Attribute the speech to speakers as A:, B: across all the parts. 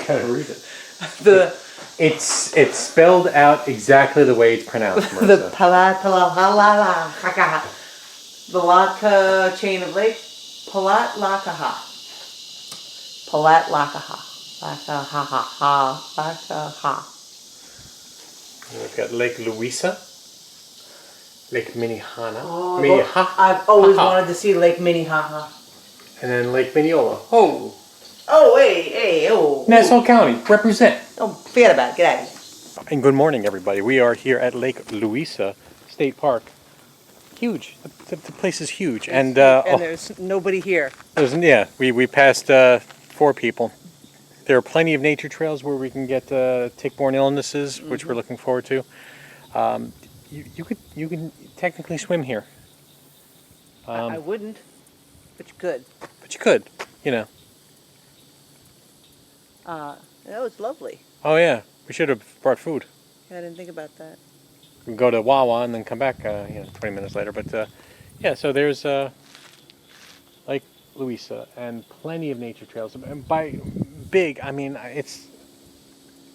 A: Gotta read it. It's spelled out exactly the way it's pronounced, Marissa.
B: The Laka chain of lake, Palat-Lakaha. Palat-Lakaha. Lakaha.
A: We've got Lake Louisa, Lake Minnehaha.
B: Oh, I've always wanted to see Lake Minnehaha.
A: And then Lake Mineola. Oh!
B: Oh, hey, oh.
A: Nassau County, represent.
B: Don't forget about it, get out of here.
A: And good morning, everybody. We are here at Lake Louisa State Park. Huge. The place is huge. And
B: there's nobody here.
A: We passed 4 people. There are plenty of nature trails where we can get tick-borne illnesses, which we're looking forward to. You can technically swim here.
B: I wouldn't, but you could.
A: But you could, you know.
B: It's lovely.
A: Oh yeah, we should have brought food.
B: Yeah, I didn't think about that.
A: We can go to Wawa and then come back 20 minutes later. But yeah, so there's Lake Louisa and plenty of nature trails. And by big, I mean I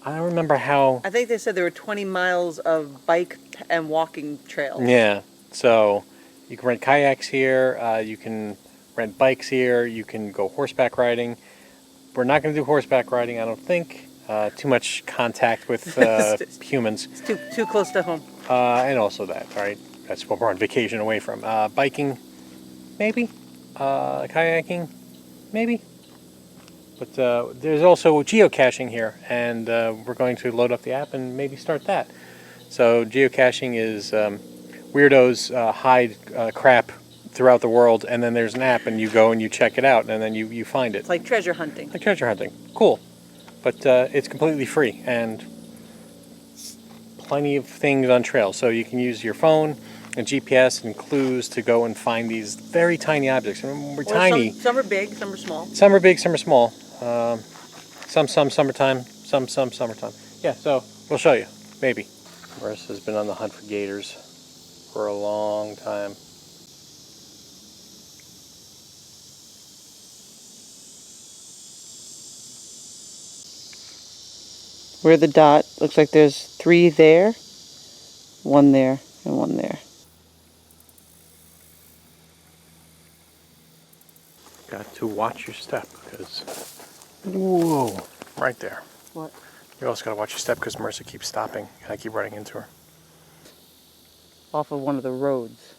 A: don't remember how.
B: I think they said there were 20 miles of bike and walking trails.
A: Yeah, so you can rent kayaks here. You can rent bikes here. You can go horseback riding. We're not going to do horseback riding, I don't think. Too much contact with humans.
B: It's too close to home.
A: And also that, right? That's what we're on vacation away from. Biking, maybe. Kayaking, maybe. But there's also geocaching here, and we're going to load up the app and maybe start that. So geocaching is weirdos hide crap throughout the world, and then there's an app, and you go and you check it out, and then you find it.
B: It's like treasure hunting.
A: Like treasure hunting. Cool. But it's completely free, and plenty of things on trails. So you can use your phone and GPS and clues to go and find these very tiny objects. I mean, we're tiny.
B: Some are big, some are small.
A: Some are big, some are small. Some summertime, some summertime. Yeah, so we'll show you, maybe. Marissa's been on the hunt for gators for a long time.
B: Where the dot looks like there's 3 there, 1 there, and 1 there.
A: Got to watch your step because, whoa, right there.
B: What?
A: You also got to watch your step because Marissa keeps stopping and I keep running into her.
B: Off of one of the roads.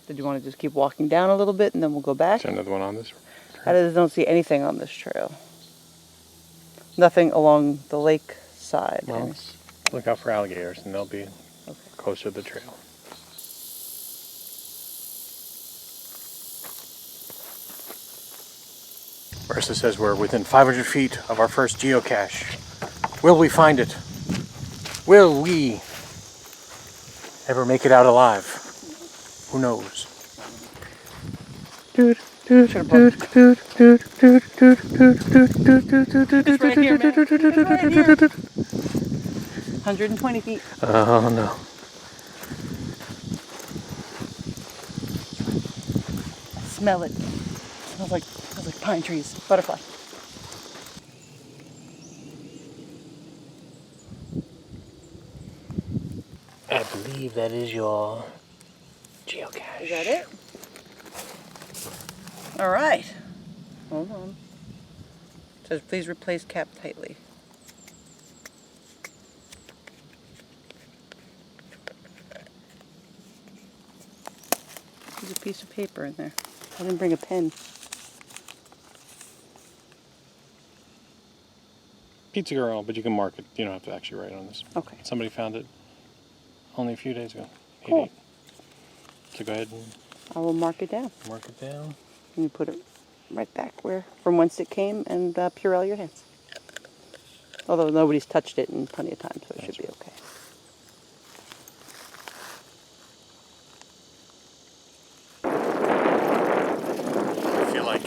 B: Did you want to just keep walking down a little bit and then we'll go back?
A: Is there another one on this?
B: I don't see anything on this trail. Nothing along the lake side.
A: Well, look out for alligators and they'll be closer to the trail. Marissa says we're within 500 feet of our first geocache. Will we find it? Will we ever make it out alive? Who knows? Dude. It's right here, man. It's right here.
B: 120 feet.
A: Oh no.
B: Smell it. Smells like pine trees. Butterfly.
A: I believe that is your geocache.
B: Is that it? All right. Hold on. It says please replace cap tightly. There's a piece of paper in there. I didn't bring a pen.
A: Pizza Girl, but you can mark it. You don't have to actually write on this.
B: Okay.
A: Somebody found it only a few days ago.
B: Cool.
A: So go ahead and
B: I will mark it down.
A: mark it down.
B: And you put it right back from whence it came and Purell your hands. Although nobody's touched it in plenty of time, so it should be okay.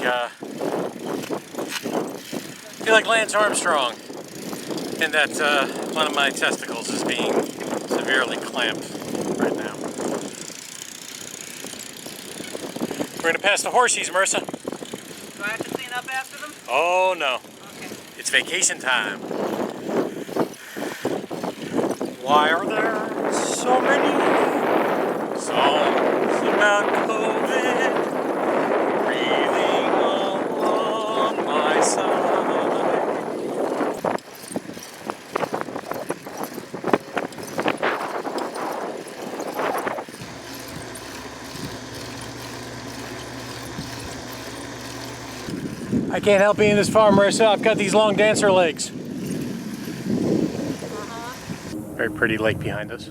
A: I feel like Lance Armstrong, and that one of my testicles is being severely clamped right now. We're gonna pass the horsies, Marissa.
B: Do I have to clean up after them?
A: Oh no.
B: Okay.
A: It's vacation time. Why are there so many songs about COVID breathing along my side? I can't help being this far, Marissa. I've got these long dancer legs. Very pretty lake behind us.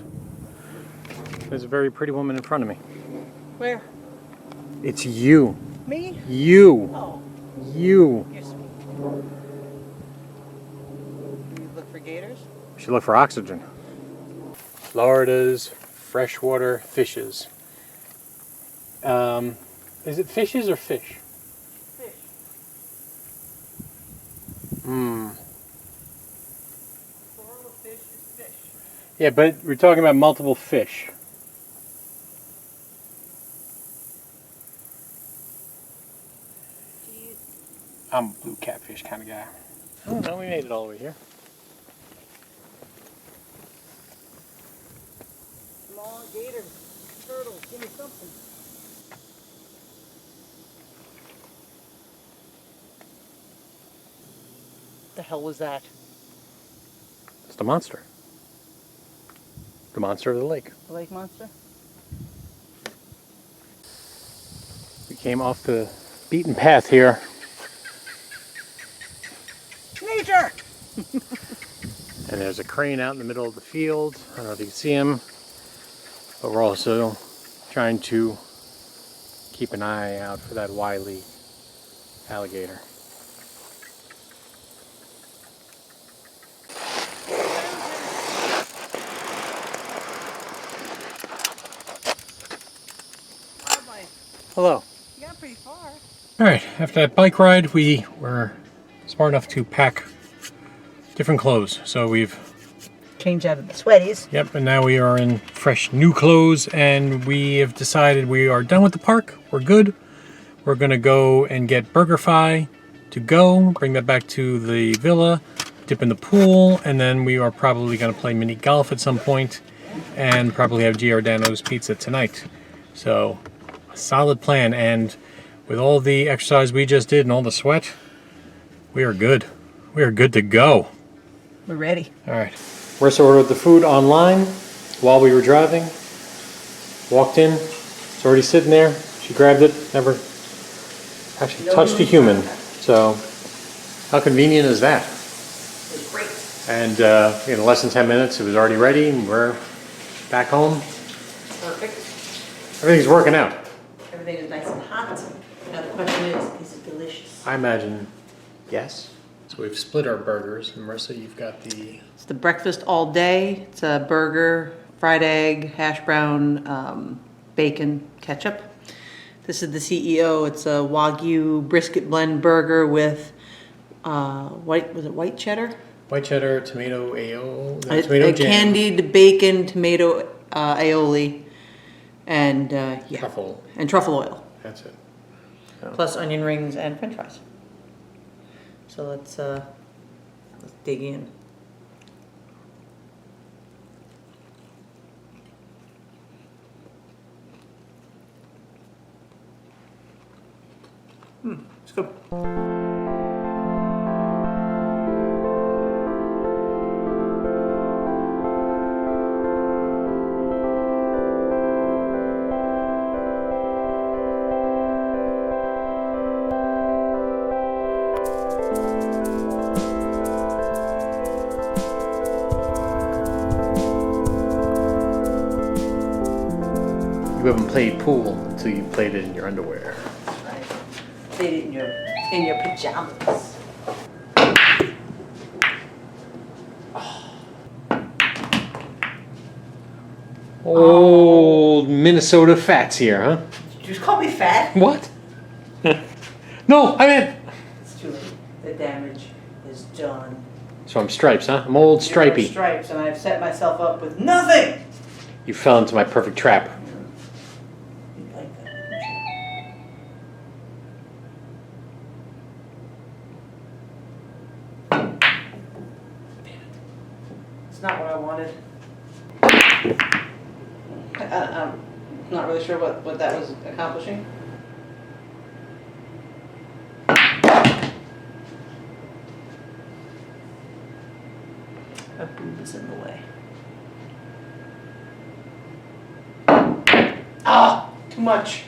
A: There's a very pretty woman in front of me.
B: Where?
A: It's you.
B: Me?
A: You.
B: Oh,
A: You.
B: you're sweet. You look for gators?
A: We should look for oxygen. Florida's freshwater fishes. Is it fishes or fish?
B: Fish. Plural fish is fish.
A: Yeah, but we're talking about multiple fish.
B: Jeez.
A: I'm a blue catfish kind of guy. Oh no, we made it all the way here.
B: Small gators, turtles, give me something. The hell was that?
A: It's the monster. The monster of the lake.
B: The lake monster?
A: We came off the beaten path here.
B: Nature!
A: And there's a crane out in the middle of the field. I don't know if you can see him. But we're also trying to keep an eye out for that wily alligator. Hello.
B: You got pretty far.
A: All right, after that bike ride, we were smart enough to pack different clothes. So we've,
B: Change out of the sweaties.
A: yep, and now we are in fresh new clothes, and we have decided we are done with the park. We're good. We're gonna go and get BurgerFi to go, bring that back to the villa, dip in the pool, and then we are probably gonna play mini golf at some point, and probably have Giordano's pizza tonight. So, a solid plan, and with all the exercise we just did and all the sweat, we are good. We are good to go.
B: We're ready.
A: All right. Marissa ordered the food online while we were driving. Walked in. It's already sitting there. She grabbed it. Never actually touched a human. So how convenient is that?
B: It was great.
A: And in less than 10 minutes, it was already ready. And we're back home.
B: Perfect.
A: Everything's working out.
B: Everything is nice and hot. Now the question is it delicious?
A: I imagine yes. So we've split our burgers. And Marissa, you've got the...
B: It's the breakfast all day. It's a burger, fried egg, hash brown, bacon, ketchup. This is the CEO. It's a Wagyu brisket blend burger with white cheddar?
A: White cheddar, tomato tomato jam.
B: Candied bacon, tomato aioli, and yeah.
A: Truffle.
B: And truffle oil.
A: That's it.
B: Plus onion rings and french fries. So let's dig in. It's good.
A: You haven't played pool until you played it in your underwear.
B: Right. Played it in your pajamas.
A: Old Minnesota fats here, huh?
B: Did you just call me fat?
A: What? No, I meant...
B: It's too late. The damage is done.
A: So I'm stripes, huh? I'm old stripey.
B: You're stripes, and I've set myself up with nothing.
A: You fell into my perfect trap.
B: You like that, don't you? It's not what I wanted. I'm not really sure what that was accomplishing. A boob is in the way. Ah! Too much.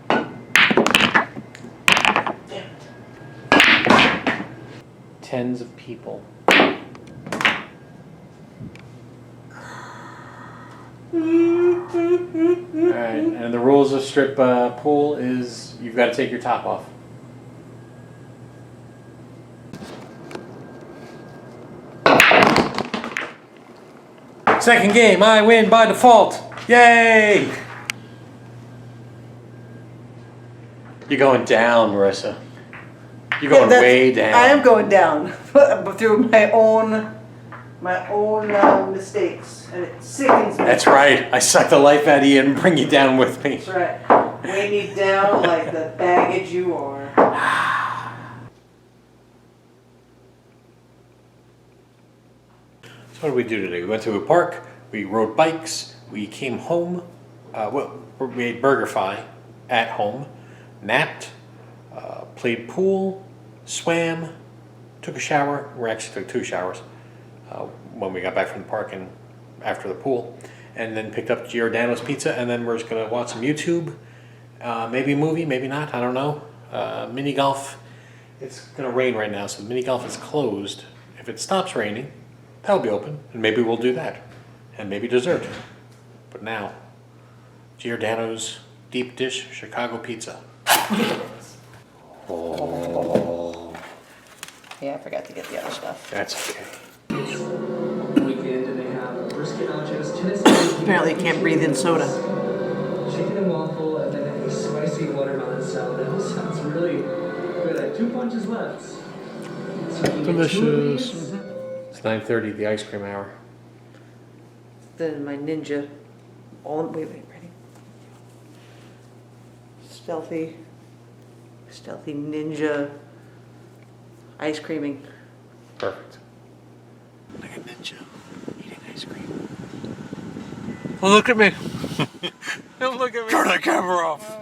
B: Damn it.
A: Tens of people. Alright, and the rules of strip pool is you've got to take your top off. Second game, I win by default. Yay! You're going down, Marissa. You're going way down.
B: I am going down through my own mistakes, and it sickens me.
A: That's right. I suck the life out of you and bring you down with me.
B: That's right. Weigh me down like the baggage you are.
A: So what did we do today? We went to a park, we rode bikes, we came home, we ate BurgerFi at home, napped, played pool, swam, took a shower. We actually took 2 showers when we got back from the park and after the pool, and then picked up Giordano's pizza, and then we're just going to watch some YouTube, maybe a movie, maybe not, I don't know. Mini golf, it's going to rain right now, so mini golf is closed. If it stops raining, that'll be open, and maybe we'll do that. And maybe dessert. But now, Giordano's deep dish Chicago pizza. Oh.
B: Yeah, I forgot to get the other stuff.
A: That's okay.
C: Weekend and they have brisket nachos, tennis.
B: Apparently you can't breathe in soda.
C: Chicken and waffle, and then a spicy watermelon salad. It all sounds really good. I have 2 punches left. So you get 2 of
A: Delicious.
C: these.
A: It's 9:30, the ice cream hour.
B: Then my ninja. Wait, ready? Stealthy ninja ice creaming.
A: Perfect. Like a ninja eating ice cream. Well, look at me. Don't look at me. Turn the camera off.